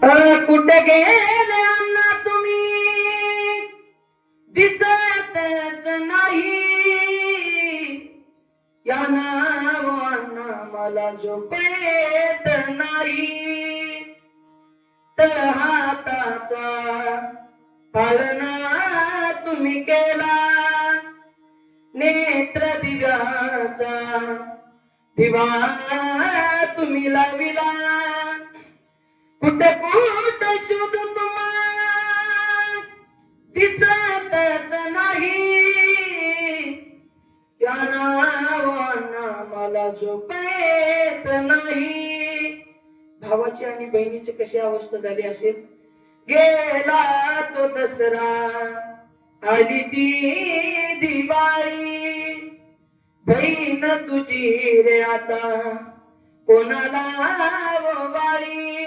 कुठे गेले अण्णा तुम्ही दिसतच नाही, या नावानं मला झोपेत नाही. तर हाताचा पाळणा तुम्ही केला, नेत्र दिव्याचा दिवा तुम्ही लाविला. कुठे कुठे शोध तुम्हा दिसतच नाही, या नावानं मला झोपेत नाही. भावाची आणि बहिणीची कशी अवस्था झाली असेल. गेला तो दसरा, आली ती दिवाळी, बहीण तुझी रे आता कोणाला वाळी.